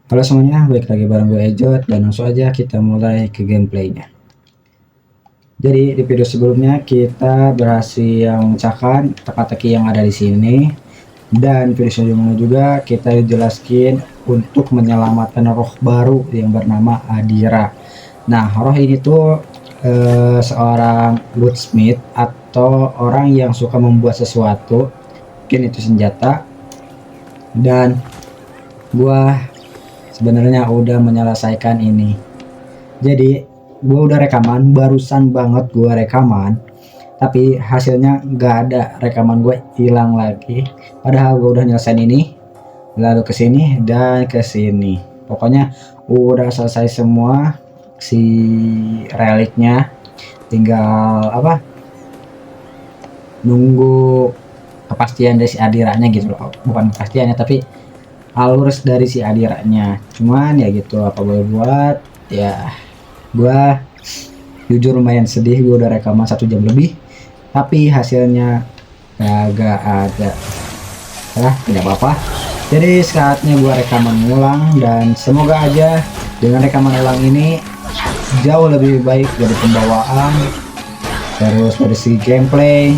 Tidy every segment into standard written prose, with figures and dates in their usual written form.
Halo semuanya, balik lagi bareng gue Ejot dan langsung aja kita mulai ke gameplaynya. Jadi di video sebelumnya kita berhasil memecahkan teka-teki yang ada di sini, dan video sebelumnya juga kita jelaskan untuk menyelamatkan roh baru yang bernama Adira. Nah, roh ini tuh seorang woodsmith atau orang yang suka membuat sesuatu, mungkin itu senjata, dan gua sebenarnya udah menyelesaikan ini. Jadi gue udah rekaman, barusan banget gue rekaman, tapi hasilnya nggak ada, rekaman gue hilang lagi. Padahal gue udah nyelesain ini, lalu ke sini dan ke sini. Pokoknya udah selesai semua si reliknya, tinggal apa? Nunggu kepastian dari si Adiranya gitu loh. Bukan kepastiannya tapi alur dari si Adiranya. Cuman ya gitu, apa boleh buat ya. Gua jujur lumayan sedih, gue udah rekaman 1 jam lebih tapi hasilnya kagak ada. Tidak apa-apa, jadi saatnya gua rekaman ulang, dan semoga aja dengan rekaman ulang ini jauh lebih baik dari pembawaan, terus dari segi gameplay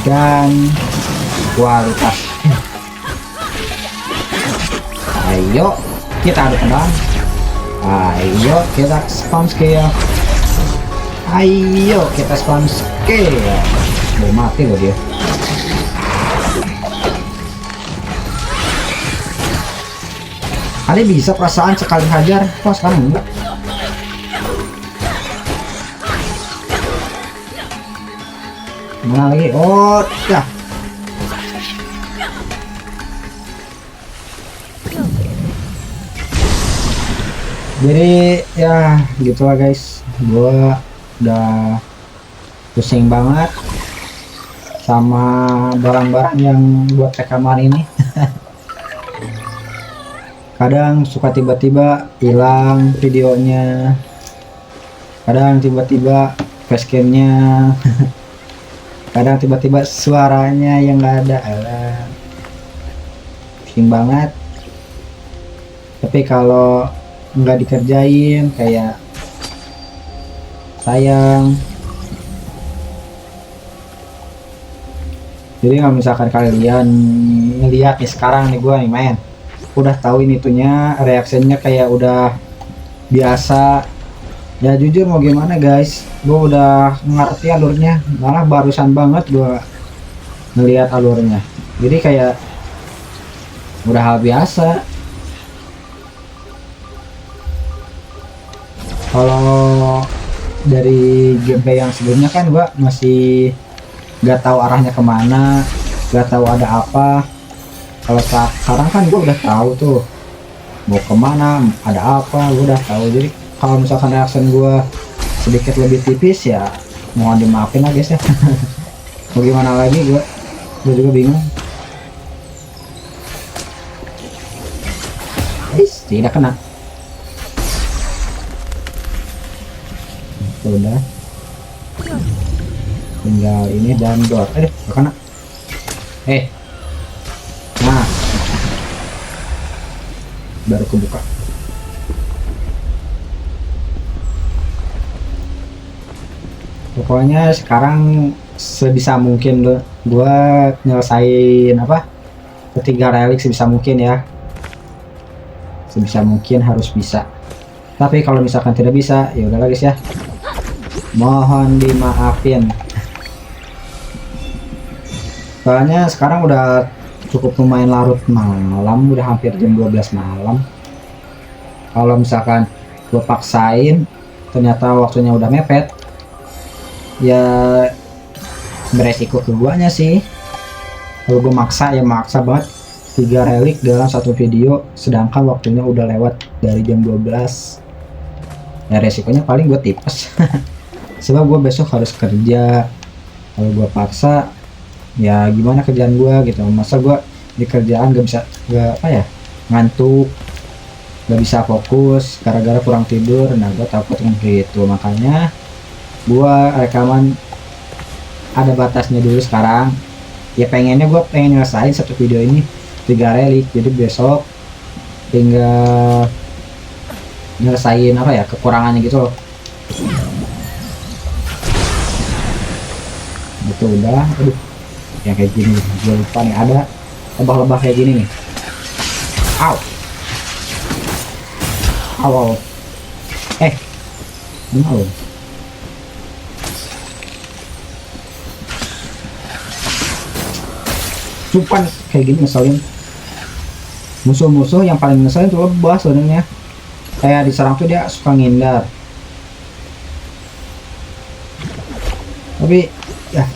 dan kualitas. Ayo kita adu tenang, ayo kita spam skill, ayo kita spam skill. Mau mati loh dia. Kali bisa perasaan sekali hajar, kok sekarang enggak. Mana lagi? Oh ya, jadi ya gitulah guys, gua udah pusing banget sama barang-barang yang buat rekaman ini. Kadang suka tiba-tiba hilang videonya, kadang tiba-tiba facecamnya, kadang tiba-tiba suaranya yang nggak ada. Pusing banget. Tapi kalau nggak dikerjain kayak sayang. Jadi kalau misalkan kalian ngeliat nih sekarang nih, gue nih main udah tahu ini itunya, reaksinya kayak udah biasa ya. Jujur mau gimana guys, gue udah ngerti alurnya, malah barusan banget gue ngeliat alurnya, jadi kayak udah hal biasa. Kalau dari gameplay yang sebelumnya kan gua masih nggak tahu arahnya kemana, nggak tahu ada apa. Kalau sekarang kan gua udah tahu tuh mau kemana, ada apa, gua udah tahu. Jadi kalau misalkan reaction gua sedikit lebih tipis ya mohon dimaafin lah guys ya. Mau gimana lagi, gua juga bingung. Tidak kena. Udah tinggal ini dan door. Gak kena. Nah, baru kebuka. Pokoknya sekarang sebisa mungkin gua nyelesain apa, ketiga relik sebisa mungkin ya, sebisa mungkin harus bisa. Tapi kalau misalkan tidak bisa ya udah guys ya, mohon dimaafin. Soalnya sekarang udah cukup lumayan larut malam, udah hampir jam 12 malam. Kalau misalkan gue paksain ternyata waktunya udah mepet, ya beresiko ke guanya sih. Kalau gue maksa ya maksa banget 3 relik dalam satu video, sedangkan waktunya udah lewat dari jam 12. Ya resikonya paling gue tipes. Sebab gue besok harus kerja. Kalau gue paksa ya gimana kerjaan gue gitu, masa gue di kerjaan gak bisa, gak apa ya, ngantuk, gak bisa fokus gara-gara kurang tidur. Nah gue takut gitu, makanya gue rekaman ada batasnya dulu sekarang. Ya pengennya gue pengen nyelesain satu video ini 3 relik, jadi besok tinggal nyelesain apa ya kekurangannya gitu loh. Itu udah. Aduh, yang kayak gini gue lupa nih, ada lebah-lebah kayak gini nih. Aw, aw, no. Cuman kayak gini ngeselin. Musuh-musuh yang paling ngeselin tuh lebah sebenarnya. Kayak diserang tuh dia suka ngindar. Tapi ya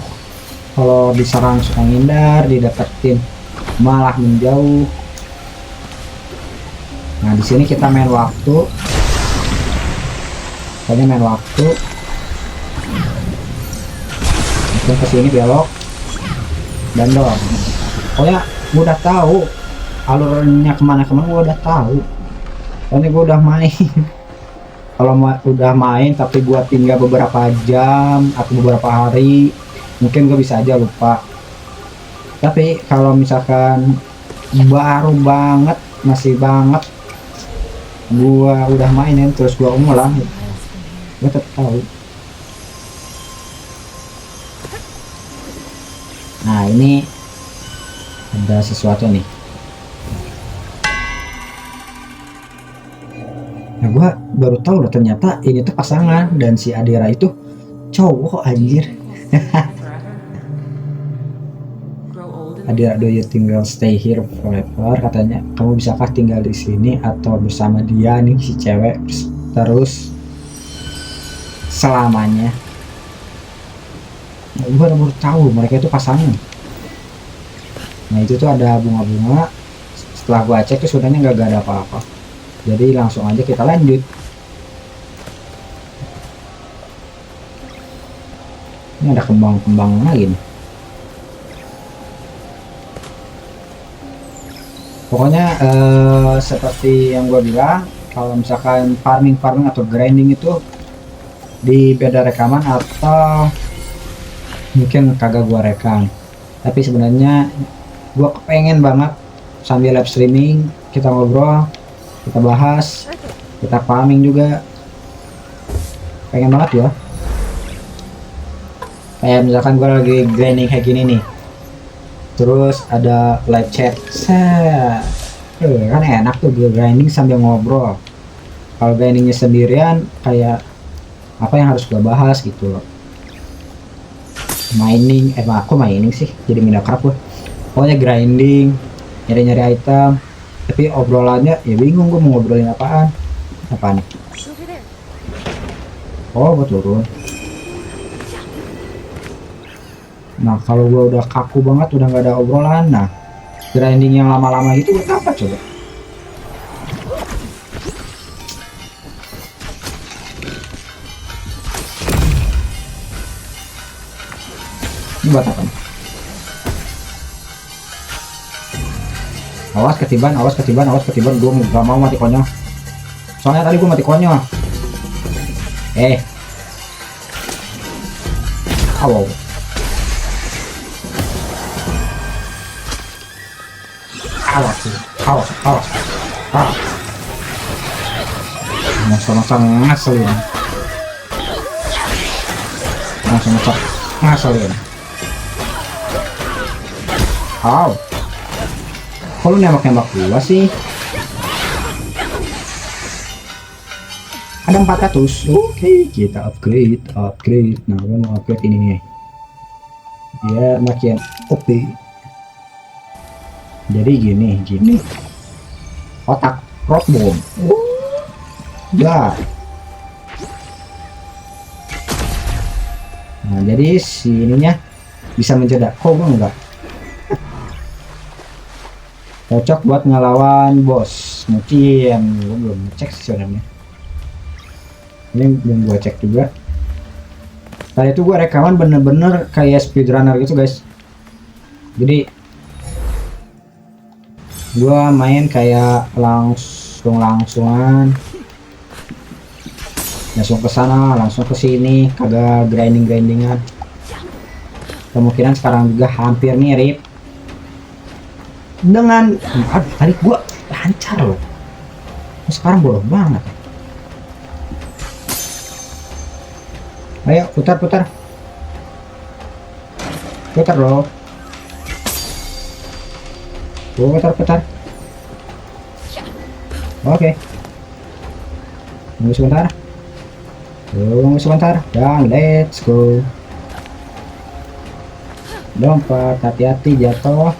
kalau diserang suka ngindar, dideketin malah menjauh. Nah di sini kita main waktu. Kayaknya main waktu. Mungkin kesini belok dan doang. Pokoknya gue udah tahu alurnya kemana-kemana, gue udah tahu. Soalnya gue udah main. Kalau udah main tapi gue tinggal beberapa jam atau beberapa hari, mungkin gue bisa aja lupa. Tapi kalau misalkan baru banget, masih banget, gue udah mainin terus gue ngulang, gue tetap tahu. Nah ini ada sesuatu nih. Nah gue baru tahu loh ternyata ini tuh pasangan dan si Adira itu cowok anjir. Adira, do you tinggal stay here forever? Katanya kamu bisakah tinggal di sini atau bersama dia nih si cewek terus selamanya. Nah, gue baru tahu mereka itu pasangan. Nah itu tuh ada bunga-bunga. Setelah gue cek tuh sebenarnya nggak ada apa-apa. Jadi langsung aja kita lanjut. Ini ada kembang-kembang lagi nih. Pokoknya seperti yang gue bilang, kalau misalkan farming atau grinding itu di beda rekaman atau mungkin kagak gue rekam. Tapi sebenarnya gue kepengen banget sambil live streaming kita ngobrol, kita bahas, kita farming juga, pengen banget ya. Kayak misalkan gue lagi grinding kayak gini nih, terus ada live chat, kan enak tuh gue grinding sambil ngobrol. Kalau grindingnya sendirian kayak apa yang harus gue bahas gitu loh. Mining, aku mining sih jadi Minecraft gue. Pokoknya grinding, nyari-nyari item, tapi obrolannya ya bingung gue mau ngobrolin apaan. Oh gue turun. Nah kalau gue udah kaku banget, udah nggak ada obrolan, nah grinding yang lama-lama gitu buat apa coba? Ini buat apa nih? Awas ketiban, awas ketiban, awas ketiban. Gue gak mau mati konyol. Soalnya tadi gue mati konyol. Awas. Awas. Masa-masa ngaselin. Masa-masa ngaselin. Kok lu nembak-nembak gua sih? Ada 400. Oke, kita upgrade. Nah, gua mau upgrade ini nih. Biar makin OP. Jadi gini. Otak rock bomb. Ya. Nah, jadi si ininya bisa mencegah. Kok gua enggak? Cocok buat ngelawan bos mungkin. Gue belum cek sih sebenarnya, ini belum gue cek juga. Tadi itu gue rekaman bener-bener kayak speedrunner gitu guys, jadi gue main kayak langsung ke sana langsung ke sini, kagak grindingan. Kemungkinan sekarang juga hampir mirip dengan tadi gua lancar loh, Sekarang bodoh banget. Ayo putar putar putar loh. Putar putar. Oke. Tunggu sebentar. Tunggu sebentar. Dan let's go. Lompat, hati-hati jatuh.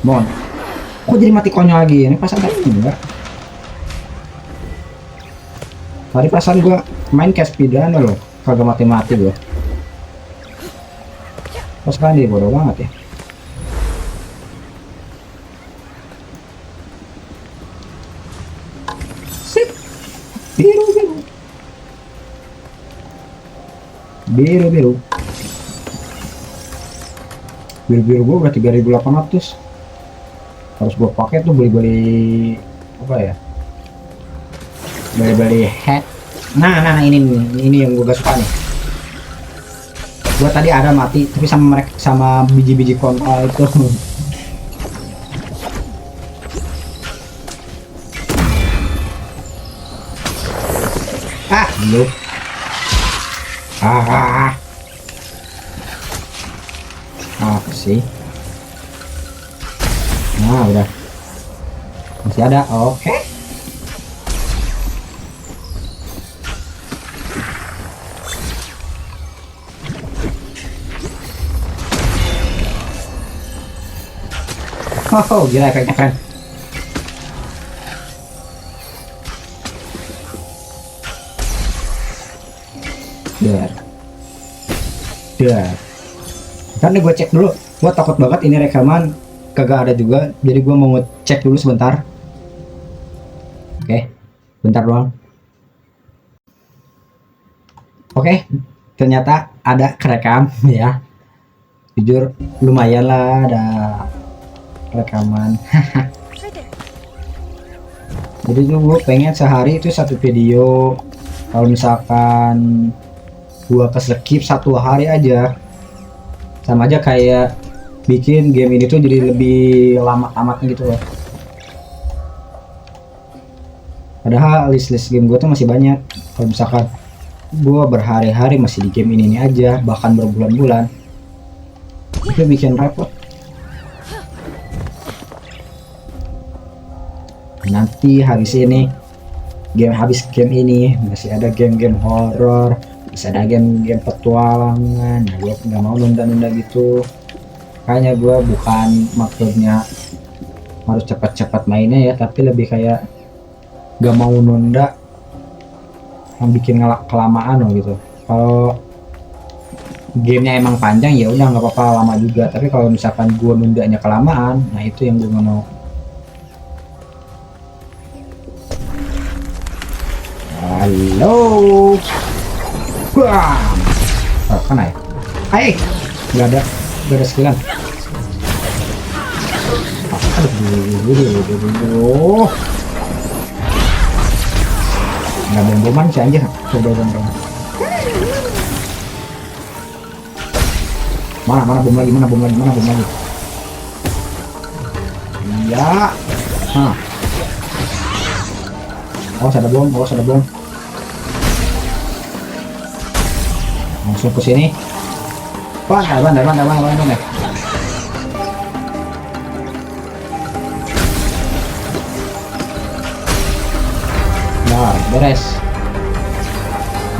Mon. Kok jadi mati konyol lagi? Ini pas ada enggak? Tadi perasaan gua main kayak speedrun loh, kagak mati-mati gua. Pas kan dia bodoh banget ya. Sip. Biru biru. Biru biru. Biru biru gua udah 3.800. Harus gua pakai tuh beli-beli apa ya? Beli-beli hat. Nah ini yang gue gak suka nih. Gue tadi ada mati tapi sama mereka, sama biji-biji kontol itu. Lu apa sih? Nah udah masih ada. Oke. Oh, gila efeknya keren. Dar. Kan gue cek dulu. Gue takut banget ini rekaman kagak ada juga. Jadi gue mau ngecek dulu sebentar. Oke, bentar doang. Oke, ternyata ada kerekam ya. Jujur lumayan lah ada rekaman. Jadi gue pengen sehari itu satu video. Kalau misalkan gua skip satu hari aja, sama aja kayak bikin game ini tuh jadi lebih lama amatnya gitu loh. Padahal list game gue tuh masih banyak. Kalau misalkan gua berhari-hari masih di game ini aja, bahkan berbulan-bulan, itu bikin repot. Nanti habis ini habis game ini masih ada game-game horor, masih ada game-game petualangan. Nah, gue nggak mau nunda-nunda gitu. Kayaknya gue bukan maksudnya harus cepat-cepat mainnya ya, tapi lebih kayak gak mau nunda yang bikin kelamaan loh gitu. Kalau gamenya emang panjang ya udah nggak apa-apa lama juga, tapi kalau misalkan gue nundanya kelamaan, nah itu yang gue nggak mau. Halo, wah, kan ya? Nggak ada skillan. Aduh, nggak bom-boman sih anjir, coba bom. Mana bom lagi, mana bom lagi. Iya, awas ada bom. Langsung ke sini. Bandar. Nah, beres.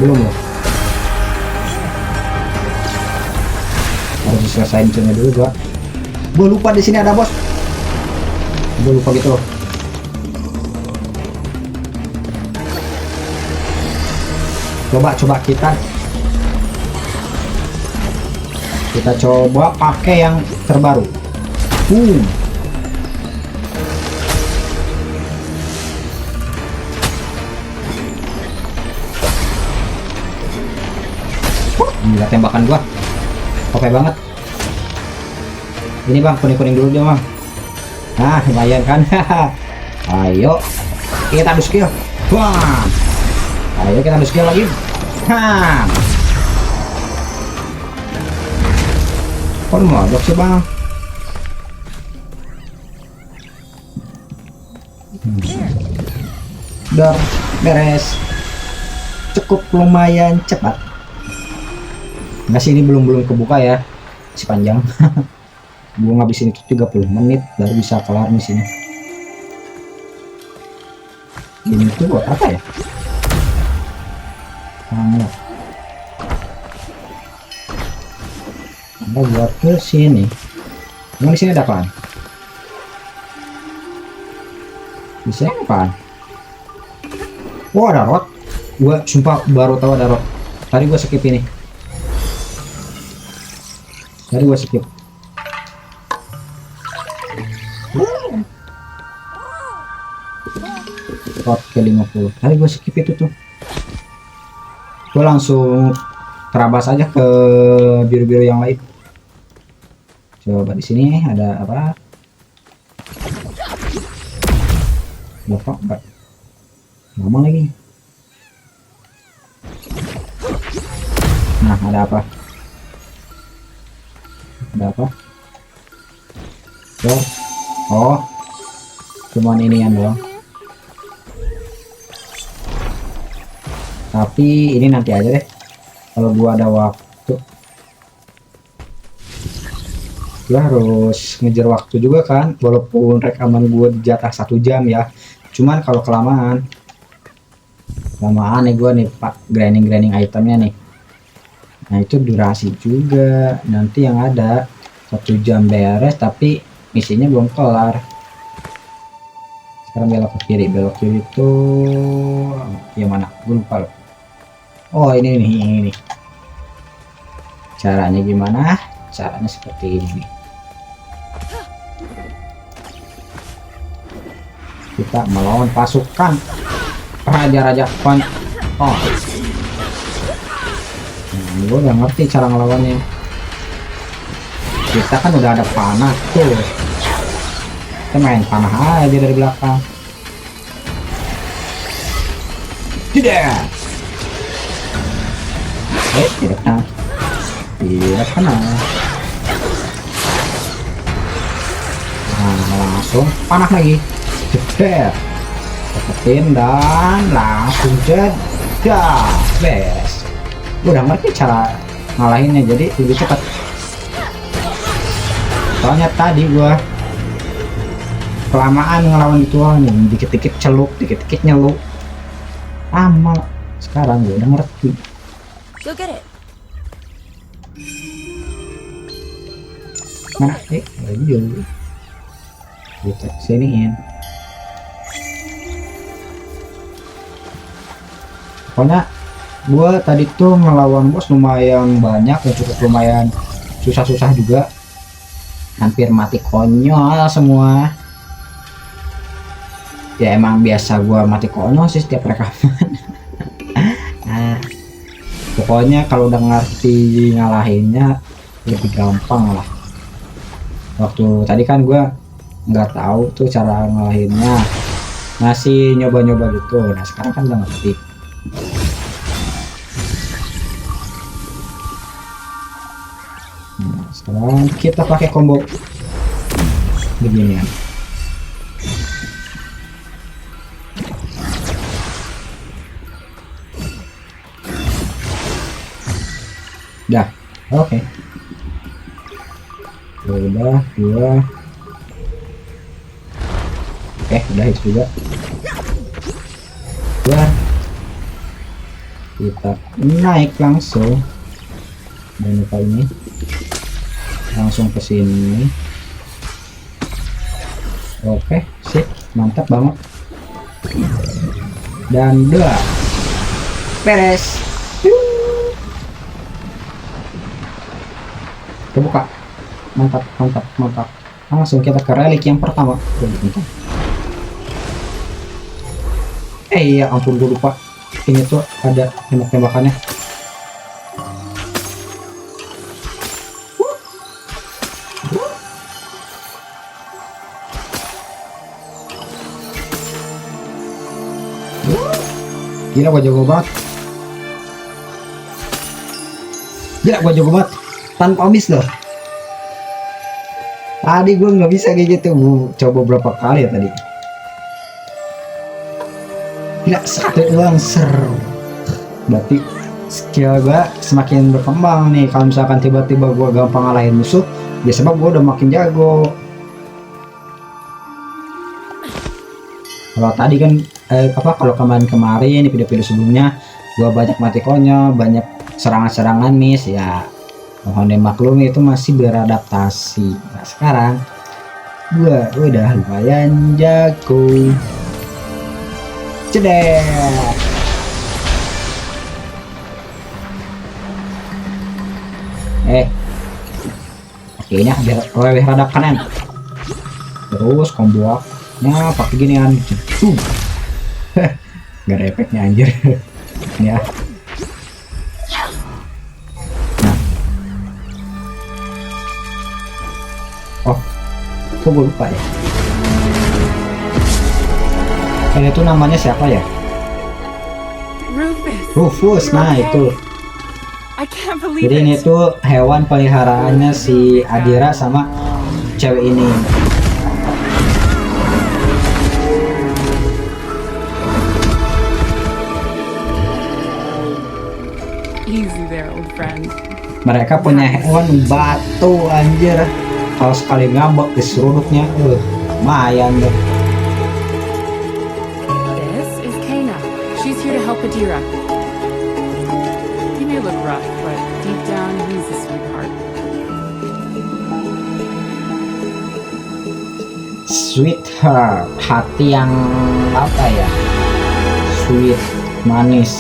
Belum loh. Harus diselesain misalnya dulu gua. Gua lupa di sini ada bos. Gua lupa gitu loh. Coba kita coba pakai yang terbaru. Gila tembakan gua oke banget. Ini bang, kuning dulu dia bang. Nah lumayan kan. Ayo kita adu skill. Wah, ayo kita adu skill lagi. Kok modok sih bang? Udah beres, cukup lumayan cepat. Nggak sih, ini belum kebuka ya, masih panjang. Gua ngabisin itu 30 menit baru bisa kelar di sini. Ini tuh buat apa ya? Buat ke sini. Emang di sini ada apaan? Di sini apaan? Oh, ada rot. Gua sumpah baru tahu ada rot. Tadi gua skip ini. Tadi gua skip. Rot ke 50. Tadi gua skip itu tuh. Gua langsung terabas aja ke biru-biru yang lain. Coba di sini ada apa? Bapak enggak. Lama lagi. Nah, ada apa? Ada apa? Oh, cuman ini yang doang. Tapi ini nanti aja deh. Kalau gua ada waktu. Gua harus ngejar waktu juga kan. Walaupun rekaman gua jatah 1 jam ya. Cuman kalau kelamaan nih gua nih pak grinding itemnya nih. Nah itu durasi juga. Nanti yang ada 1 jam beres tapi misinya belum kelar. Sekarang belok ke kiri itu yang mana? Gue lupa loh. Oh ini nih. Caranya gimana? Caranya seperti ini. Kita melawan pasukan raja-raja Pan. Oh, gue udah ngerti cara ngelawannya. Kita kan udah ada panah tuh. Kita main panah aja dari belakang. Tidak. Tidak kena. Tidak kena. Nah, langsung panah lagi. Jeder. Deketin dan langsung jeda. Beres. Gue udah ngerti cara ngalahinnya jadi lebih cepat. Soalnya tadi gua kelamaan ngelawan gituan, dikit-dikit celuk, dikit-dikit nyeluk. Lama. Sekarang gue udah ngerti. Mana? Ayo. Kita siniin. Pokoknya gua tadi tuh ngelawan bos lumayan banyak dan cukup lumayan susah-susah juga. Hampir mati konyol semua. Ya emang biasa gua mati konyol sih setiap rekaman. Nah, pokoknya kalau udah ngerti ngalahinnya lebih gampang lah. Waktu tadi kan gua nggak tahu tuh cara ngalahinnya, masih nyoba-nyoba gitu. Nah sekarang kan udah ngerti. Nah, sekarang kita pakai combo beginian. Dah, oke. Udah dua. Udah itu juga. Ya, kita naik langsung. Dan lupa ini langsung ke sini. Oke, sip, mantap banget. Dan dua beres. Kebuka. Mantap. Langsung kita ke relik yang pertama. Ya ampun, gue lupa ini tuh ada tembak-tembakannya. Gila, gua jago banget. Tanpa miss loh. Tadi gue nggak bisa kayak gitu. Coba berapa kali ya tadi. Gila, satu uang seru. Berarti skill gua semakin berkembang nih. Kalau misalkan tiba-tiba gua gampang ngalahin musuh, ya sebab gua udah makin jago. Kalau tadi kan kalau kemarin-kemarin di video-video sebelumnya gua banyak mati konyol, banyak serangan-serangan miss ya. Mohon dimaklumi itu masih beradaptasi. Nah, sekarang gua udah lumayan jago. Cedek. Oke, ini biar lebih rada kanan. Terus kombonya pakai ginian. Gak ada efeknya anjir. Ya. Nah. Oh, kok gue lupa ya. Ini tuh namanya siapa ya? Rufus. Nah itu. Jadi ini tuh hewan peliharaannya si Adira sama cewek ini. Mereka punya hewan batu anjir. Kalau sekali ngambek di seruduknya, lumayan deh. This is Kana. She's here to help Adira. He may look rough, but deep down he's a sweetheart. Sweetheart, hati yang apa ya? Sweet, manis.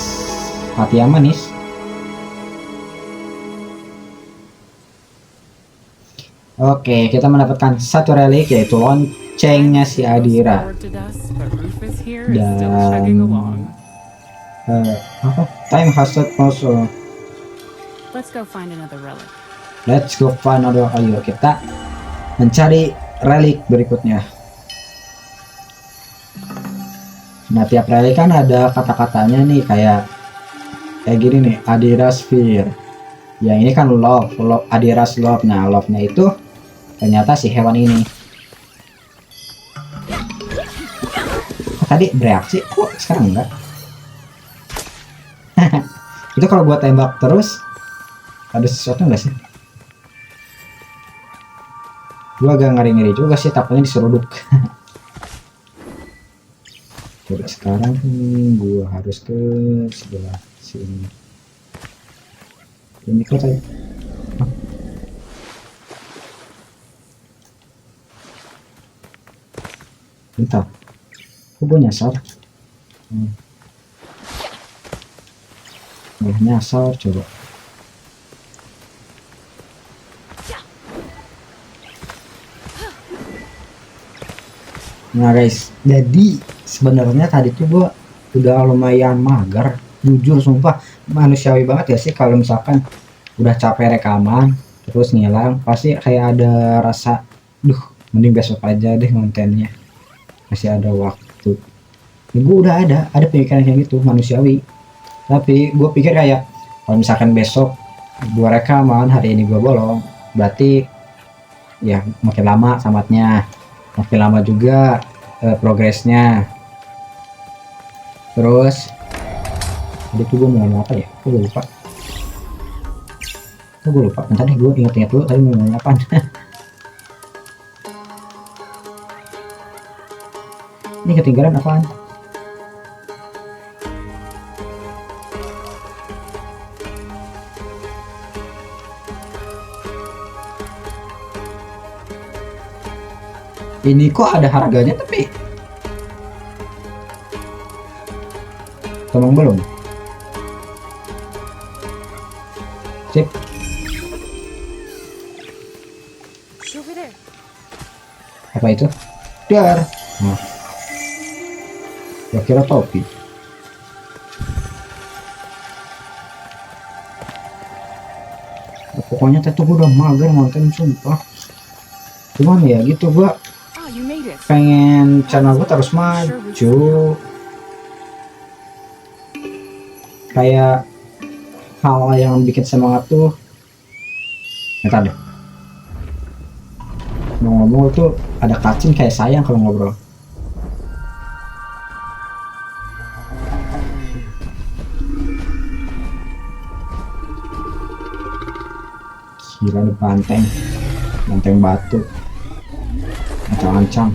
Hati yang manis. Oke, kita mendapatkan satu relik yaitu loncengnya si Adira. Dan apa? Time has not also. Let's go find another relic. Let's go find another. Ayo kita mencari relik berikutnya. Nah, tiap relik kan ada kata-katanya nih kayak gini nih, Adira's Fear. Ya ini kan love, Adira's Love. Nah, love-nya itu ternyata si hewan ini. Tadi bereaksi, kok sekarang enggak? Itu kalau gua tembak terus ada sesuatu enggak sih? Gua agak ngeri-ngeri juga sih, takutnya diseruduk. Coba sekarang gua harus ke sebelah sini. Ini kok saya. Bentar. Kok gue nyasar? Nyasar coba. Nah guys, jadi sebenarnya tadi tuh gua udah lumayan mager, jujur sumpah manusiawi banget ya sih kalau misalkan udah capek rekaman terus ngilang pasti kayak ada rasa, mending besok aja deh kontennya, masih ada waktu. Ini gue udah ada pemikiran kayak gitu manusiawi, tapi gue pikir kayak kalau misalkan besok gue rekaman hari ini gue bolong, berarti ya makin lama tamatnya, makin lama juga progresnya. Terus tadi tuh gue mau ngomong apa ya, gue lupa. Bentar deh, gue inget-inget dulu tadi mau ngomong apa. Ini ketinggalan apaan? Ini kok ada harganya tapi tolong belum sip. Apa itu? Dar. Nah, gua kira topi. Pokoknya tuh gua udah mager nonton sumpah. Cuman ya gitu, gua pengen channel gua terus maju. Kayak hal yang bikin semangat tuh, bentar deh, mau ngomong tuh ada kacing kayak sayang kalau ngobrol. Gila nih banteng, banteng batu, ancang-ancang.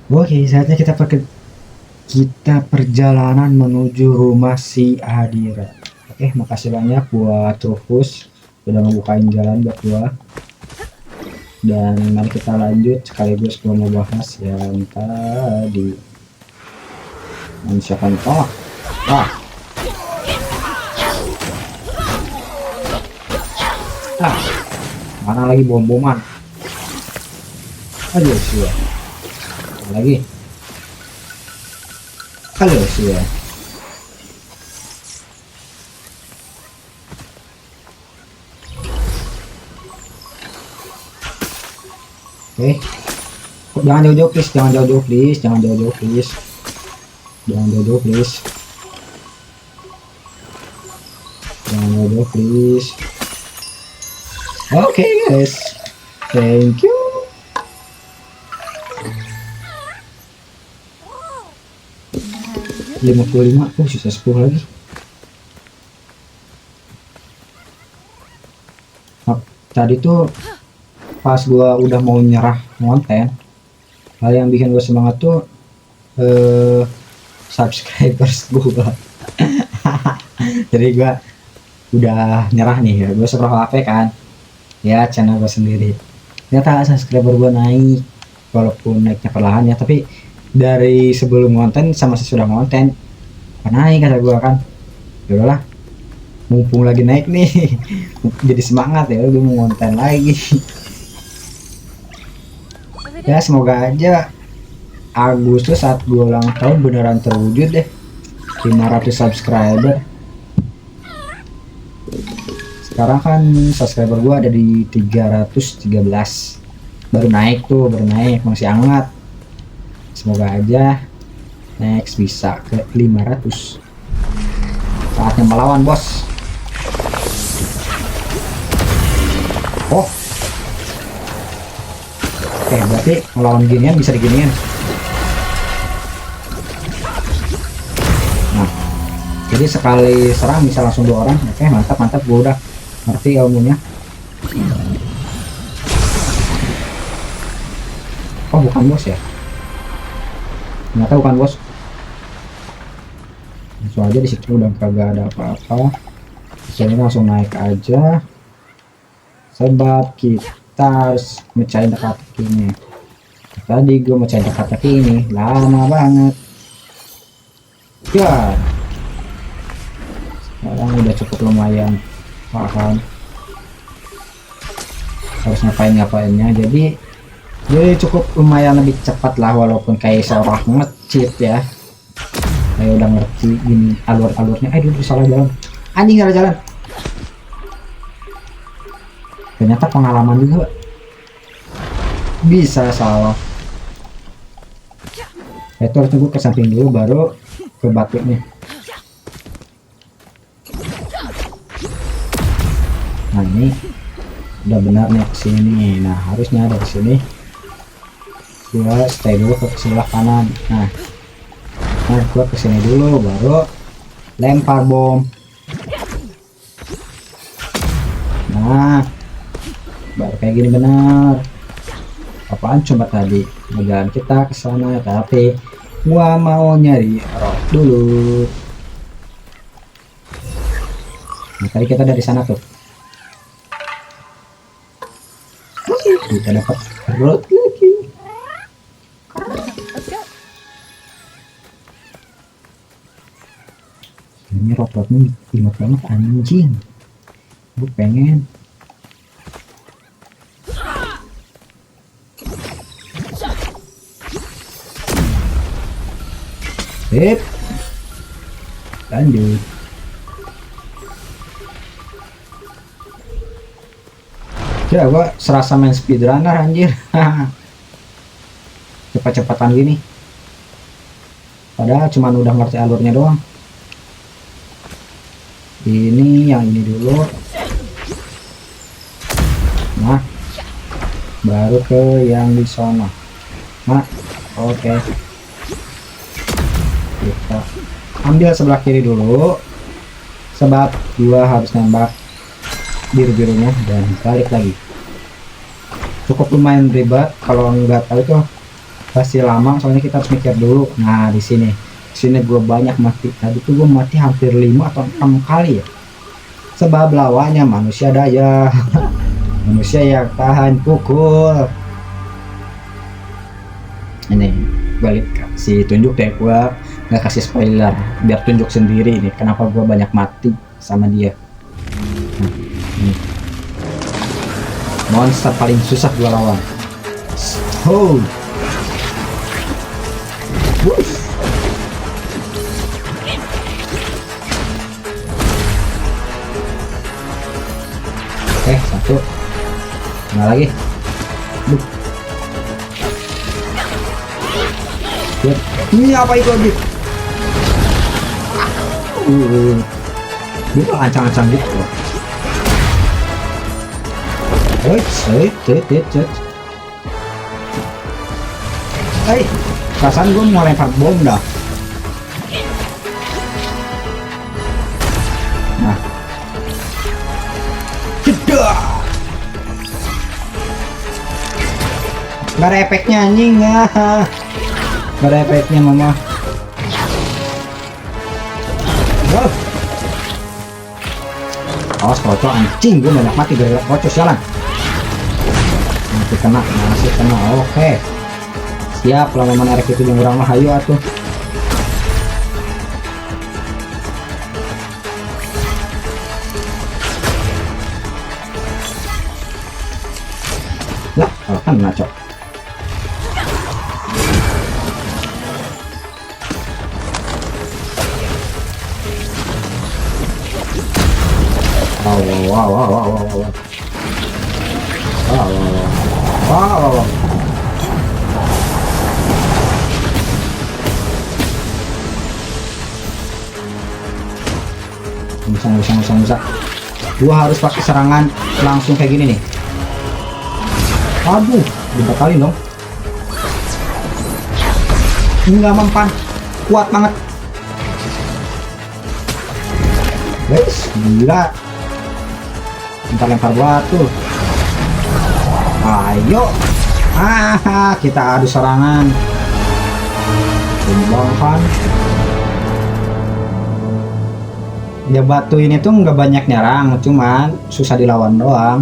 Oke, saatnya kita perjalanan menuju rumah si Adira. Oke, makasih banyak buat Rufus udah ngebukain jalan buat gua. Dan mari kita lanjut sekaligus gua mau bahas yang tadi. Siapa yang tolak? Ah. Ah. Mana lagi bom-boman? Aduh sih ya. Lagi. Halo sih ya. Oke. Jangan jauh-jauh please, jangan jauh-jauh please, jangan jauh-jauh please. Jangan jauh-jauh please. Jangan jauh-jauh please. Oke guys. Thank you. Lima puluh lima, sisa 10 lagi. Nah, tadi tuh pas gua udah mau nyerah konten, hal yang bikin gua semangat tuh subscribers gua. Jadi gua udah nyerah nih ya, gua seberapa HP kan ya channel gua sendiri, ternyata subscriber gua naik, walaupun naiknya perlahan ya, tapi dari sebelum konten sama sesudah konten naik kata gua kan. Ya udahlah, mumpung lagi naik nih, jadi semangat ya, gue mau konten lagi. Ya semoga aja Agustus saat gue ulang tahun beneran terwujud deh 500 subscriber. Sekarang kan subscriber gue ada di 313, baru naik tuh, baru naik, masih hangat. Semoga aja next bisa ke 500. Saatnya melawan bos. Oh, oke, berarti melawan ginian bisa diginiin. Nah, jadi sekali serang bisa langsung 2 orang. Oke, mantap mantap, gue udah ngerti ilmunya. Oh, bukan bos ya, ternyata bukan bos. Langsung aja di situ udah kagak ada apa-apa. Sini langsung naik aja, sebab kita harus mecahin teka-teki ini. Tadi gue mecahin teka-teki ini lama banget ya. Sekarang udah cukup lumayan paham harus ngapainnya, jadi cukup lumayan lebih cepat lah, walaupun kayak seorang nge-cheat ya. Saya udah ngerti gini alur-alurnya. Aduh, salah jalan, anjing, salah jalan. Ternyata pengalaman juga bisa salah. Itu harus tunggu ke samping dulu baru ke batunya. Nah ini udah benar nih kesini. Nah harusnya ada kesini. Gua stay dulu ke sebelah kanan. Nah gua kesini dulu baru lempar bom. Nah baru kayak gini benar. Apaan coba tadi jalan kita ke sana, tapi gua mau nyari rock dulu. Nah tadi kita dari sana tuh, kita dapat rock lagi. Ini rock-rocknya imut banget anjing. Gue pengen. Sip, lanjut. Ya gua serasa main speedrunner anjir. Cepat-cepatan gini, padahal cuman udah ngerti alurnya doang. Ini yang ini dulu, nah baru ke yang di sana. Nah Oke, kita ambil sebelah kiri dulu, sebab gua harus nembak biru-birunya dan balik lagi. Cukup lumayan ribet, kalau nggak tahu itu pasti lama, soalnya kita harus mikir dulu. Nah di sini gue banyak mati. Tadi tuh gue mati hampir 5 atau 6 kali ya, sebab lawannya manusia daya. Manusia yang tahan pukul. Ini balik kasih tunjuk deh, gua nggak kasih spoiler biar tunjuk sendiri ini kenapa gua banyak mati sama dia. Nah, ini monster paling susah gua lawan. Oh, wush. Oke, satu. Nah lagi. Ini apa itu lagi? Dia ancang-ancang gitu. Perasaan gue mau lempar bom dah. Nah, jedah. Gak ada efeknya anjing ya. Gak ada efeknya mama. Wow. Awas kocok anjing, gue banyak mati gara-gara kocok jalan. Masih kena, masih kena. Oke. Siap, lama menarik itu yang kurang mah, ayo atuh. Lah, kalau kan ngacok. Wow. Bisa. Gua harus pakai serangan langsung kayak gini nih. Aduh, dibatalin dong. Ini nggak mempan, kuat banget. Guys, gila. Bentar lempar batu. Ayo. Kita adu serangan. Tumbangkan. Ya batu ini tuh nggak banyak nyerang, cuman susah dilawan doang.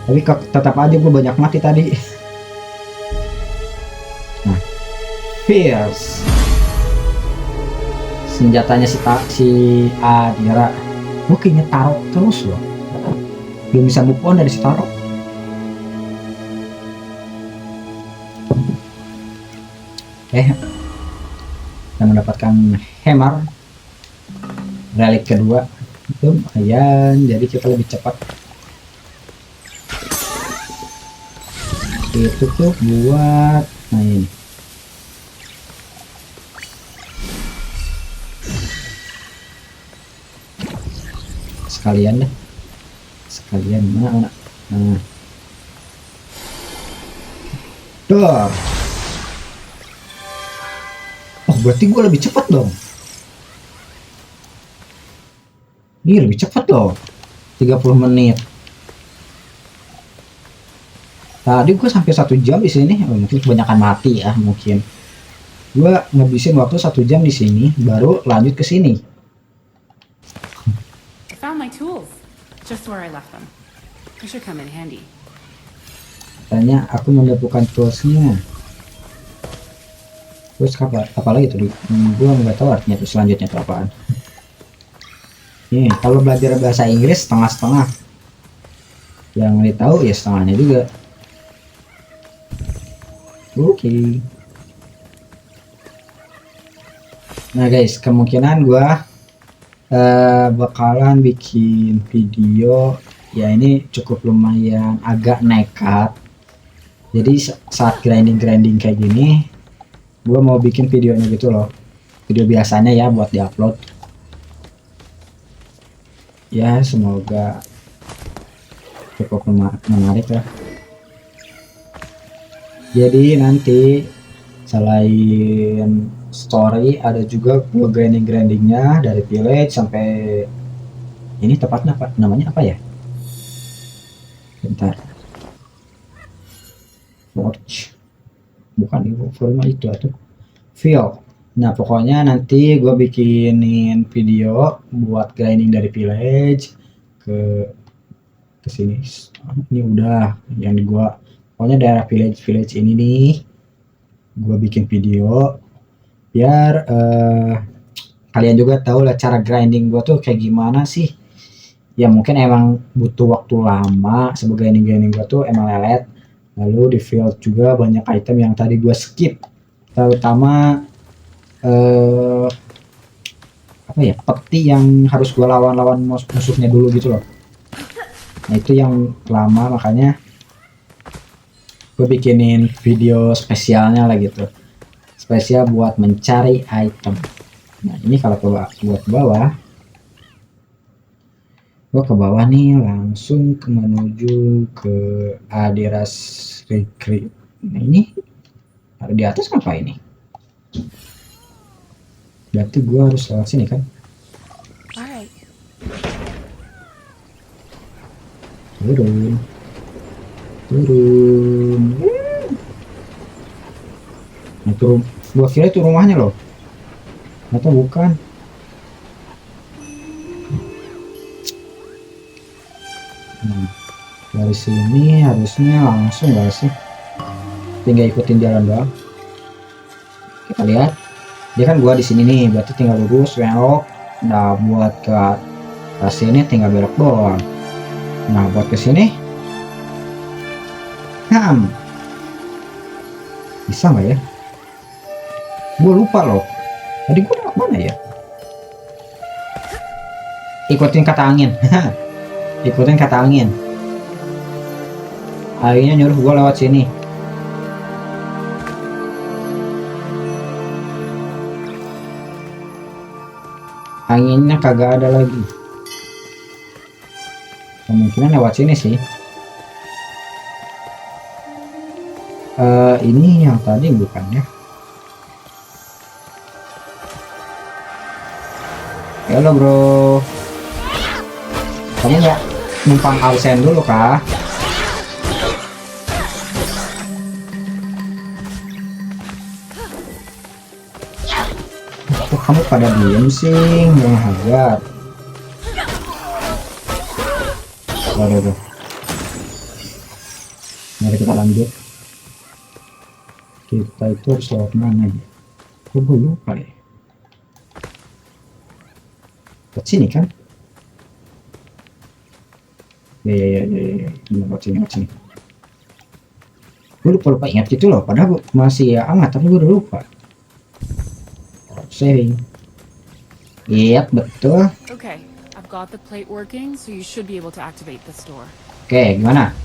Tapi tetap aja gue banyak mati tadi. Nah, fierce. Senjatanya si Adira. Gue kayaknya taruh terus loh. Belum bisa move on dari si taruh. Kita mendapatkan hammer relik kedua itu lumayan, jadi kita lebih cepat. Itu tuh buat ini sekalian mana tuh. Oh berarti gue lebih cepat dong. Ini lebih cepat loh, 30 menit. Tadi gue sampai 1 jam di sini. Mungkin kebanyakan mati ya, mungkin. Gue ngabisin waktu 1 jam di sini, baru lanjut ke sini. I found my tools, just where I left them. They should come in handy. Katanya aku menemukan toolsnya. Terus apa lagi tuh? Gue nggak tahu artinya tuh selanjutnya itu apaan. Nih, kalau belajar bahasa Inggris setengah-setengah. Yang ditahu ya setengahnya juga. Oke. Nah guys, kemungkinan gua bakalan bikin video ya, ini cukup lumayan agak nekat. Jadi saat grinding kayak gini, gua mau bikin videonya gitu loh. Video biasanya ya buat diupload. Ya semoga cukup menarik lah. Jadi nanti selain story ada juga gua grindingnya dari village sampai ini tepatnya apa namanya apa ya? Bentar. Forge. Bukan itu, forma itu atau field. Nah, pokoknya nanti gue bikinin video buat grinding dari village ke sini. Ini udah yang gua pokoknya daerah village ini nih gue bikin video biar kalian juga tahu lah cara grinding gue tuh kayak gimana sih. Ya mungkin emang butuh waktu lama sebagai grinding gue tuh emang lelet. Lalu di field juga banyak item yang tadi gue skip, terutama apa ya, peti yang harus gue lawan musuhnya dulu gitu loh. Nah itu yang lama, makanya gue bikinin video spesialnya lah gitu, spesial buat mencari item. Nah ini kalau buat bawah, gue ke bawah nih langsung menuju ke Adiras Recruit. Nah ini ada di atas apa ini? Berarti gue harus lewat sini kan? Alright. Turun. Nah, turun. Gua kira itu rumahnya loh. Ternyata bukan. Nah, dari sini harusnya langsung gak sih? Tinggal ikutin jalan doang. Kita lihat. Dia kan gua di sini nih, berarti tinggal lurus belok. Nah, buat ke sini tinggal belok doang. Nah, buat ke sini bisa nggak ya? Gue lupa loh. Tadi gue lewat mana ya? Ikutin kata angin. Ikutin kata angin. Akhirnya nyuruh gue lewat sini. Anginnya kagak ada lagi. Kemungkinan lewat sini sih. Ini yang tadi bukan ya? Halo bro, kamu nggak numpang absen dulu kah? Kok kamu pada diem sih, nggak hajar? Waduh, mari kita lanjut. Kita itu harus lewat mana ya? Kok gue lupa ya? Ke sini kan? Ya. Lewat sini. Gue lupa ingat gitu loh. Padahal gue masih ya amat, tapi gue udah lupa. Saving. Yap, betul. Okay, I've got the plate working, so you should be able to activate this door. Oke, gimana?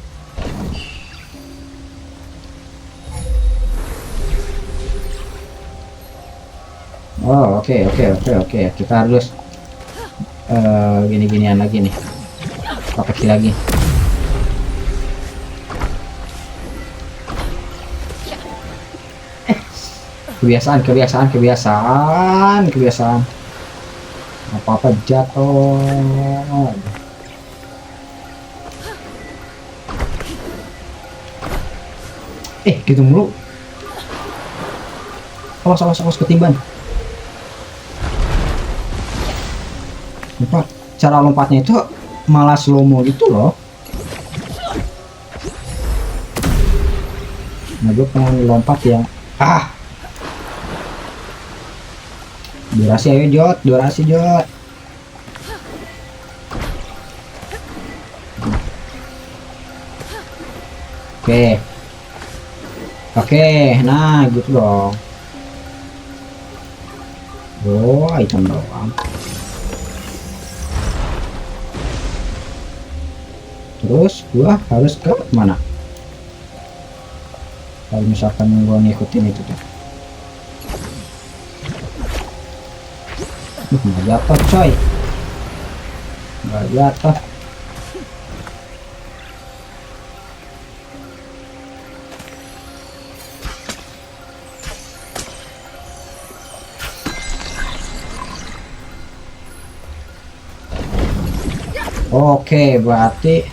Oh, oke. Kita harus gini-ginian lagi nih. Pakai lagi. Kebiasaan. Apa-apa jatuh. Gitu mulu. Awas ketimban. Lupa, cara lompatnya itu malah slow-mo gitu loh. Nah, gue pengen lompat yang durasi ayo Jot. Oke, nah gitu dong. Item doang. Terus gua harus ke mana? Kalau misalkan gua ngikutin itu tuh. Nggak jatuh coy. Nggak jatuh. Oke, berarti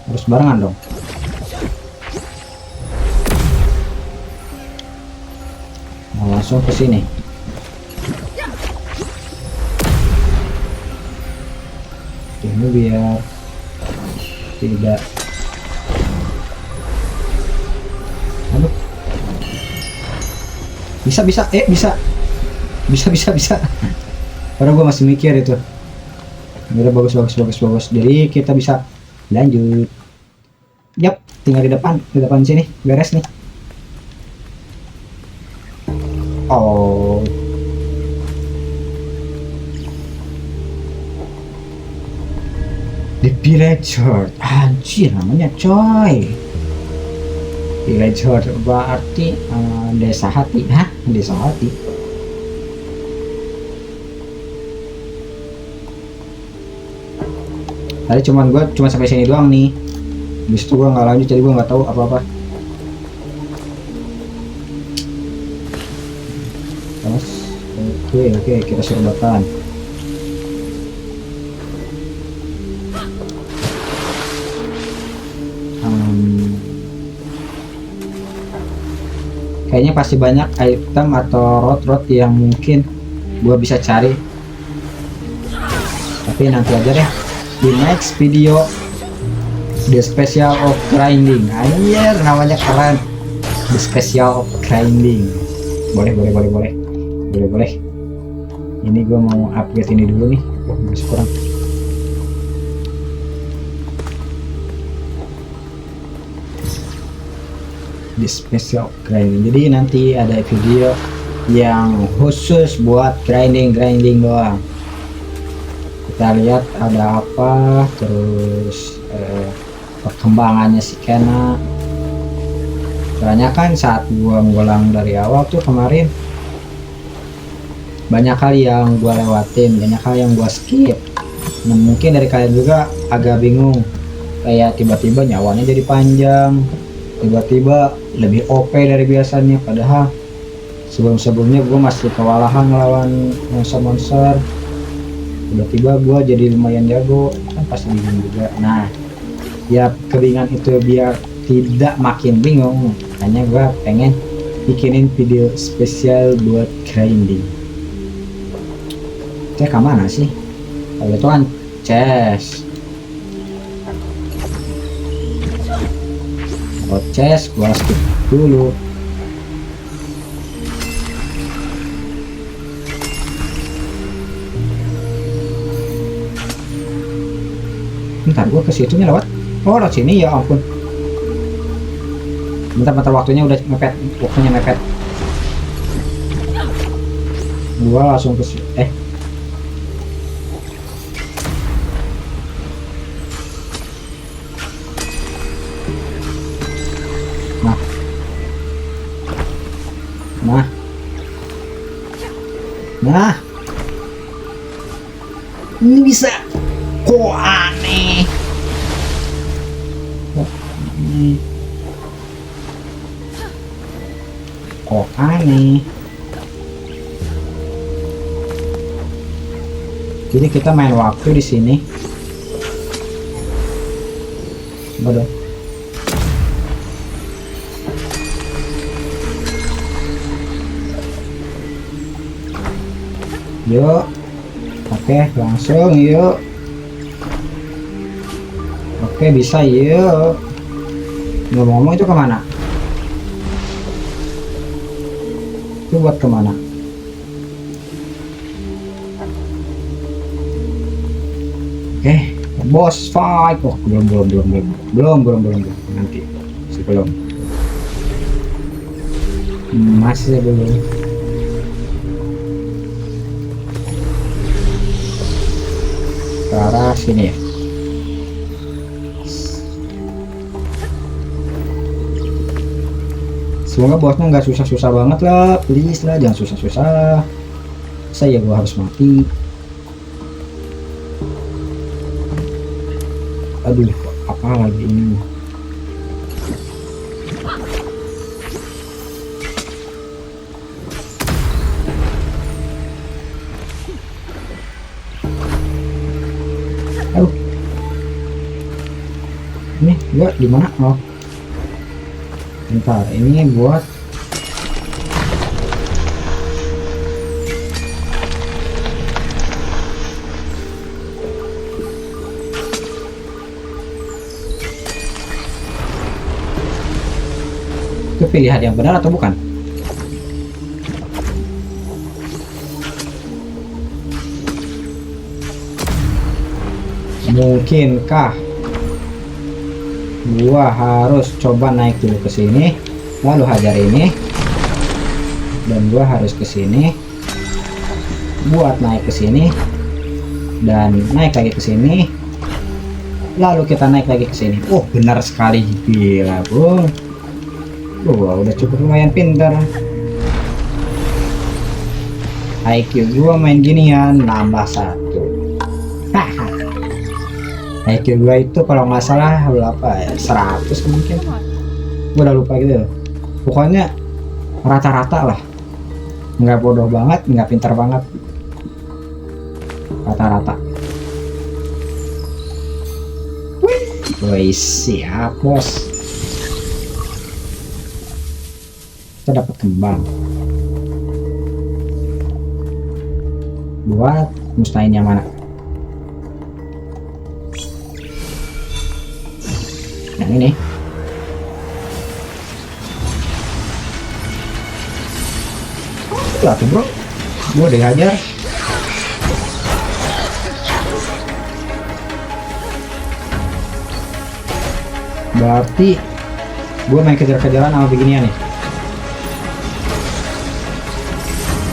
harus barengan dong. Nah, langsung ke sini. Ini biar tidak. Aduh. Bisa Padahal gua masih mikir itu. Udah bagus. Jadi kita bisa lanjut. Yap, tinggal di depan sini, beres nih. Oh, The Villager, anjir namanya coy. Villager berarti desa hati. Hah? Desa hati. Tadi gue cuma sampai sini doang nih. Habis itu gue nggak lanjut, jadi gue nggak tahu apa-apa. Terus, oke, kita serbakan. Kayaknya pasti banyak item atau road yang mungkin gue bisa cari. Tapi nanti aja deh. Di next video, The Special of Grinding. Anjir, namanya keren. The Special of Grinding. Boleh. Ini gue mau upgrade ini dulu nih. Masih kurang. The Special Grinding. Jadi nanti ada video yang khusus buat grinding doang. Kita lihat ada apa, terus perkembangannya si Kena. Soalnya kan saat gua ngulang dari awal tuh kemarin banyak hal yang gua lewatin, banyak hal yang gua skip. Nah, mungkin dari kalian juga agak bingung, kayak tiba-tiba nyawanya jadi panjang, tiba-tiba lebih OP dari biasanya, padahal sebelumnya gue masih kewalahan melawan monster, tiba-tiba gue jadi lumayan jago, kan pasti bingung juga. Nah, ya kebingungan itu biar tidak makin bingung, makanya gue pengen bikinin video spesial buat grinding. Cek kemana sih? Kalau itu kan chest. Chest gua skip dulu. Bentar, gua ke situnya lewat. Oh, lewat sini ya ampun. Bentar, waktunya udah mepet. Gua langsung ke Nah, ini bisa. Kok aneh. Jadi kita main waktu di sini. Bodoh. Yuk, oke, langsung yuk. Oke, bisa yuk. Ngomong-ngomong itu kemana? Itu buat kemana? Oke, boss fight. Oh, belum. Nanti sebelum. Masih belum. Ke arah sini ya. Semoga bosnya nggak susah-susah banget lah, please lah, jangan susah-susah. Saya gua harus mati. Aduh, apa lagi ini? Gua di mana? Oh, bentar, ini buat itu pilihan yang benar atau bukan? Mungkinkah gua harus coba naik dulu ke sini, lalu hajar ini, dan gua harus ke sini buat naik ke sini dan naik lagi ke sini, lalu kita naik lagi ke sini. Oh, benar sekali, gila bro. Gua udah cukup lumayan pintar. IQ gua main ginian nambah 1. IQ gua itu kalau nggak salah berapa ya, 100 mungkin, gua udah lupa gitu loh. Pokoknya rata-rata lah, nggak bodoh banget nggak pintar banget, rata-rata. Wih, siap bos. Kita dapat kembang buat musnahin yang mana? Yang ini. Tuh bro, gua dihajar. Berarti gua main kejar-kejaran sama beginian nih.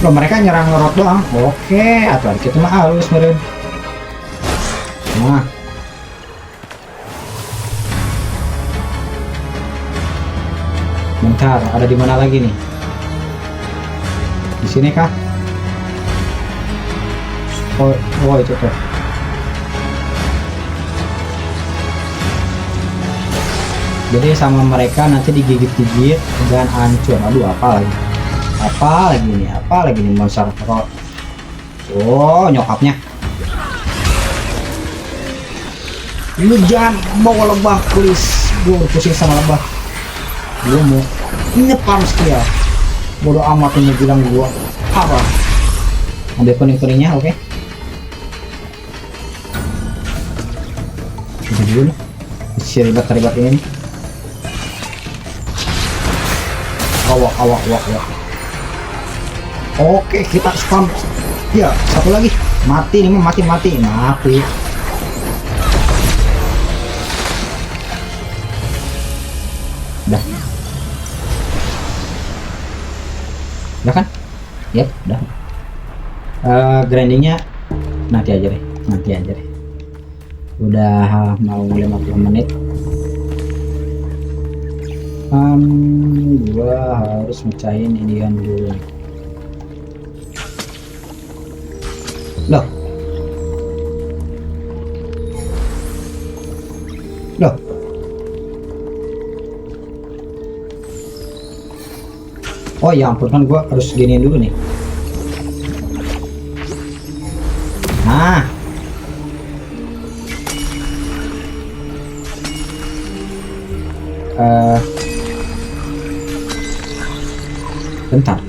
Loh, mereka nyerang ngerot doang. Oke, atau kita mah halus meren. Nah, bentar, ada di mana lagi nih? Di sini kah? Oh itu tuh. Jadi sama mereka nanti digigit-gigit dan hancur. Aduh, apa lagi nih monster rock. Oh, nyokapnya. Lu jangan bawa lebah please. Gue pusing sama lebah. Gue mau nyepam skill. Bodoh amat ini bilang gua apa. Ambil kuning-kuningnya, oke. Udah dulu nih, si ribet-ribet ini nih. Awak. Oke, kita spam. Ya, satu lagi. Mati nih, mati. Udah kan? Yep, udah. Grindingnya nanti aja deh. Udah mau 50 menit. Gua harus mecahin inian dulu. Loh. Oh ya ampun, kan gua harus giniin dulu nih. Nah, bentar.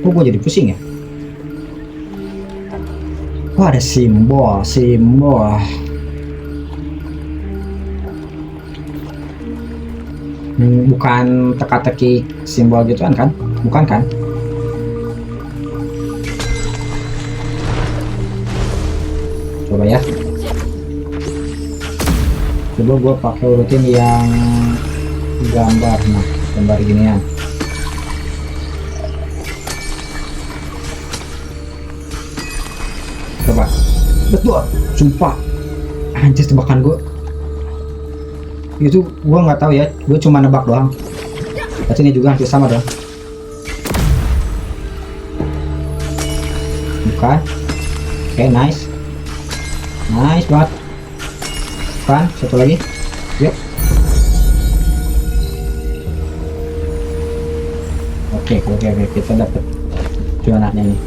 Kok gua jadi pusing ya? Oh, ada simbol. Bukan teka-teki simbol gituan kan? Bukan kan? Coba ya. Coba gua pakai urutin yang gambar. Nah, gambar ginian. Coba. Betul, sumpah. Anjir, tebakan gua. Itu gua nggak tahu ya, gue cuma nebak doang. Berarti ini juga hampir sama dong. Bukan. Oke, nice banget. Bukan, satu lagi. Yuk. Oke, kita dapat jualannya nih.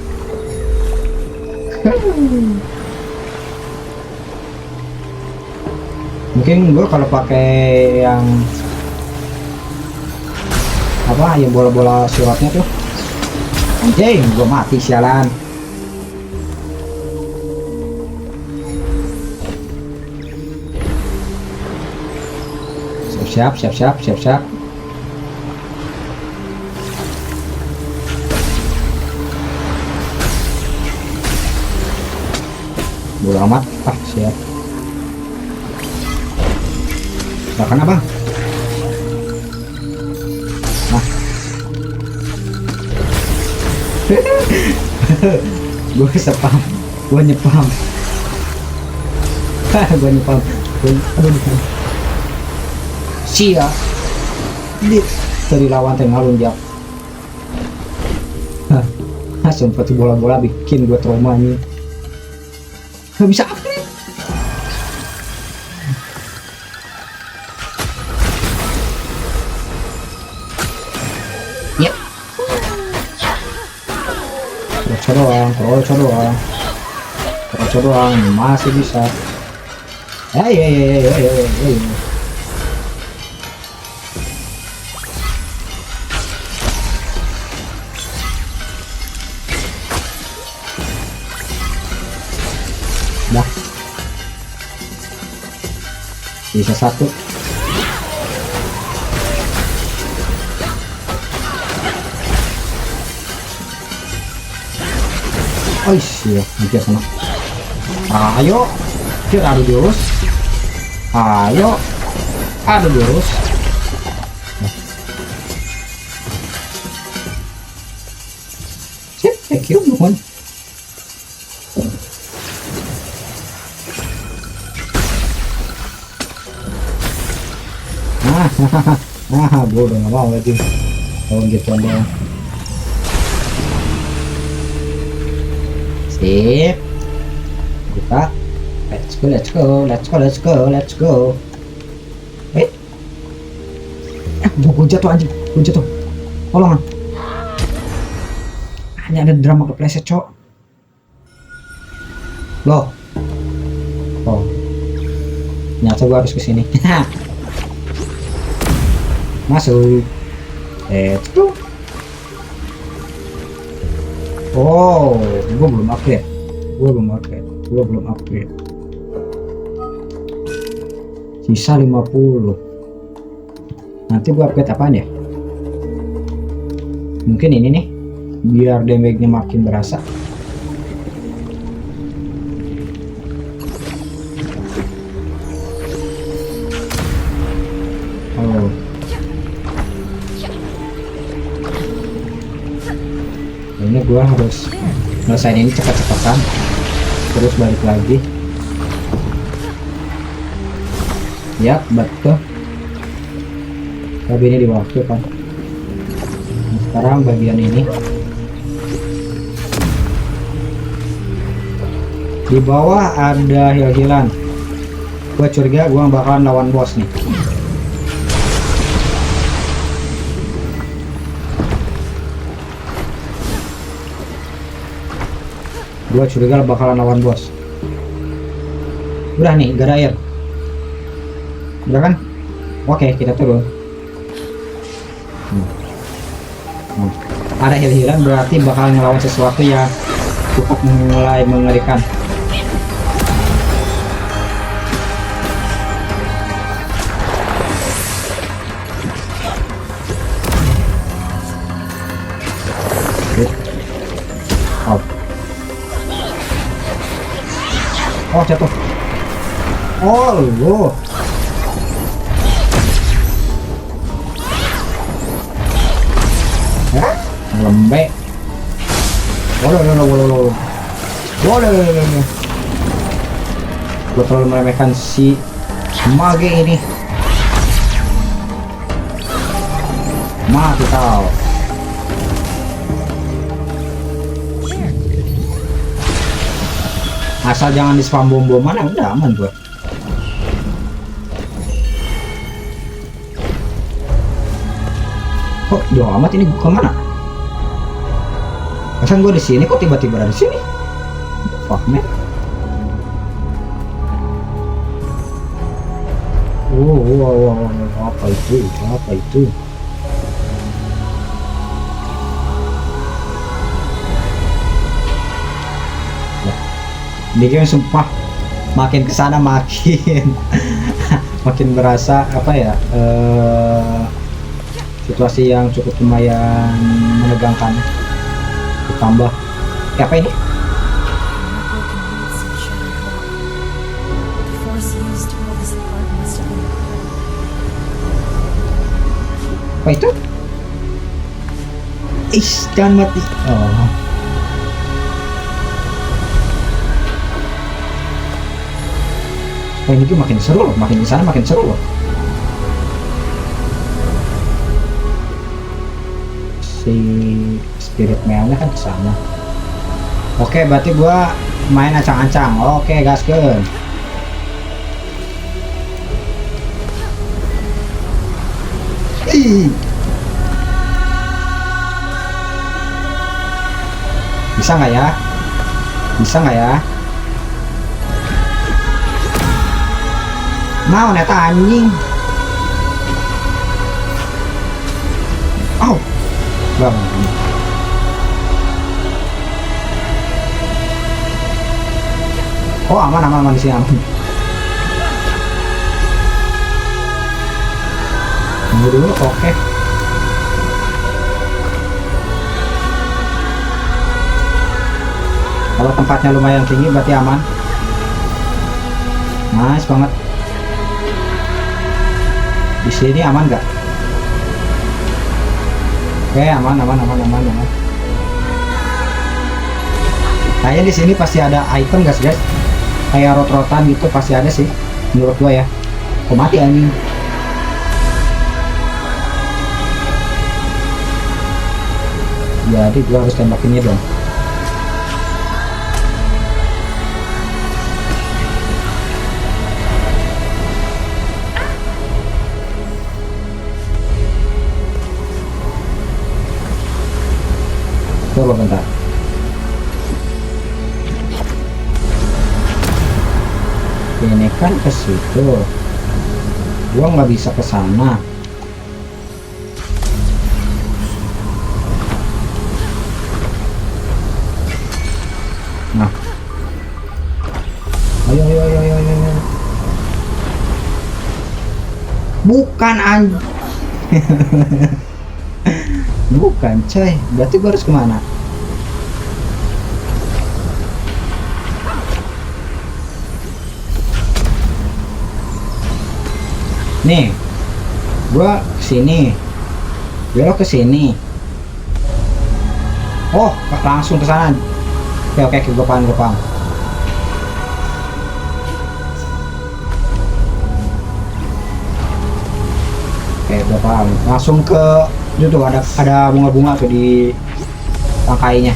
Mungkin gue kalau pakai yang apa, yang bola-bola suratnya tuh, anjing gue mati sialan. Siap siap siap siap siap. Bodo amat, siap. Bahkan apa? Nah. Gue sepam, gue nyepam. Gue nyepam. Aduh. Sia. Dari lawan tengah lunjak. Sumpah tuh bola-bola bikin gue trauma nih. Gak bisa upgrade. Yep. Kroco doang, masih bisa. Dah. Bisa satu. Oh iya, hampir sama. Ayo, kita adu jurus. Ayo, adu jurus. Sip, thank you, mohon. Gue udah gak mau lagi kalau gitu doang. Sip, buka. Let's go. Gue jatuh anjing, gue jatuh. Tolong. Hanya ada drama kepleset cok. Loh. Oh. Nyata gue harus kesini. Masuk. Let's go. Oh, gue belum upgrade. Sisa 50. Nanti gue upgrade apaan ya? Mungkin ini nih, biar damage-nya makin berasa. Oh. Ini gue harus ngelesain ini cepat-cepatan, terus balik lagi. Ya betul, tapi ini di waktu kan. Nah, sekarang bagian ini di bawah ada heal-healan. Gue curiga gue bakalan lawan bos nih. Gue curiga bakalan lawan bos. Udah nih, gak ada air. Udah kan? Oke, kita turun. Ada heal-healan berarti bakal ngelawan sesuatu yang cukup mulai mengerikan. Oh jatuh. Oh lo. Lembek. Waduh. Gue terlalu meremehkan si mage ini. Mati kau. Asal jangan di spam bom-boman, udah aman gue. Kok jauh amat ini kemana? Pesan gue di sini, kok tiba-tiba ada di sini? Fuck man. Wow, apa itu? Apa itu? Ini game sumpah makin kesana makin makin berasa apa ya, situasi yang cukup lumayan menegangkan. Ditambah apa ini? Apa itu? Jangan mati. Oh. Ini tuh makin seru loh, makin kesana makin seru loh. Si spirit mealnya kan kesana. Oke, berarti gua main ancang-ancang. Oke, gaskeun. Bisa nggak ya? Bisa nggak ya? Mau neta anjing. Oh, bang. Oh, aman di sini aman. Tunggu dulu, oke. Kalau tempatnya lumayan tinggi berarti aman. Nice banget. Di sini aman nggak? Oke, aman. Kayaknya di sini pasti ada item guys, kayak rot-rotan gitu pasti ada sih, menurut gua ya. Kok mati anjing? Jadi gua harus tembakinnya dong. Coba bentar. Ini kan ke situ. Gua nggak bisa ke sana. Nah. Ayo. Bukan Bukan coy, berarti gue harus kemana? Nih, gue kesini, belok ke sini. Oh, langsung ke sana. Oke, gue paham. Oke, gue paham. Langsung ke itu tuh, ada bunga-bunga tuh di tangkainya.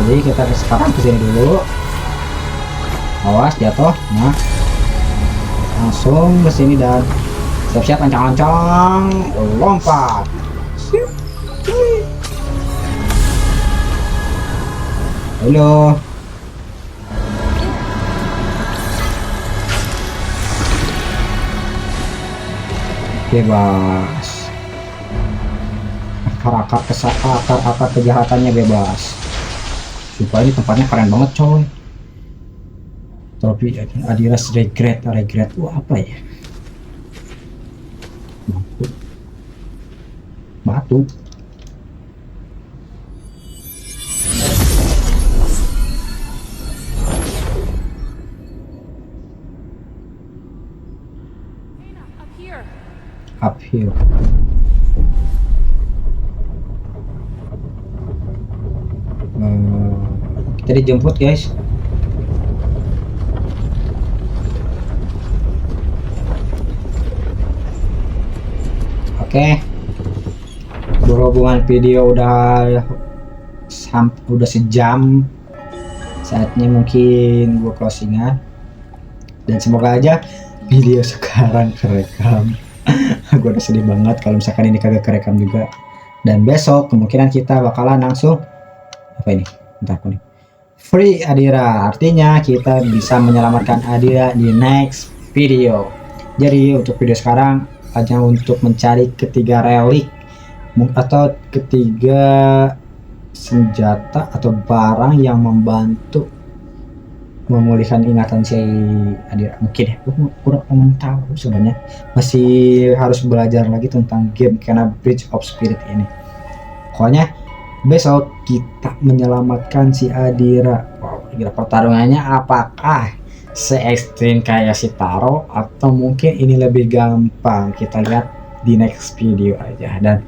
Jadi kita sekarang kesini dulu. Awas jatuh. Nah, langsung ke sini dan siap-siap ancang-ancang lompat. Halo. Bebas. Akar kejahatannya bebas. Supaya ini tempatnya keren banget coy. Trofi Adiras regret itu apa ya? Batu. Up here. Kita dijemput guys. Oke. Berhubungan video udah sejam. Saatnya mungkin gua closingan. Dan semoga aja video sekarang kerekam. Gue udah sedih banget kalau misalkan ini kagak kerekam juga. Dan besok kemungkinan kita bakalan langsung apa ini? Bentar nih. Free Adira, artinya kita bisa menyelamatkan Adira di next video. Jadi untuk video sekarang hanya untuk mencari ketiga relik atau ketiga senjata atau barang yang membantu memulihkan ingatan si Adira. Mungkin ya, kurang tahu sebenarnya, masih harus belajar lagi tentang game karena Bridge of Spirit ini. Pokoknya besok kita menyelamatkan si Adira. Wow, kira pertarungannya apakah se ekstrim kayak si Taro atau mungkin ini lebih gampang? Kita lihat di next video aja. Dan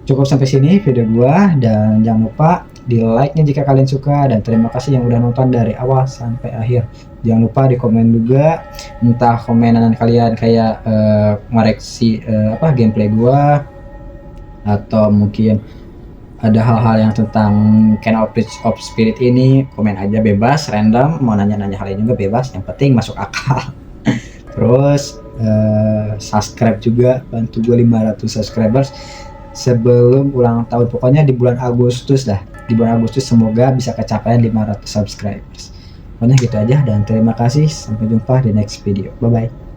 cukup sampai sini video gua, dan jangan lupa di like-nya jika kalian suka, dan terima kasih yang udah nonton dari awal sampai akhir. Jangan lupa di komen juga, entah komenan kalian kayak ngoreksi gameplay gua, atau mungkin ada hal-hal yang tentang Kena of Bridge of Spirit ini, komen aja bebas, random, mau nanya-nanya hal ini juga bebas, yang penting masuk akal. Terus subscribe juga, bantu gue 500 subscribers sebelum ulang tahun, pokoknya di bulan Agustus dah. Di bulan Agustus semoga bisa kecapaian 500 subscribers. Pokoknya gitu aja, dan terima kasih, sampai jumpa di next video. Bye bye.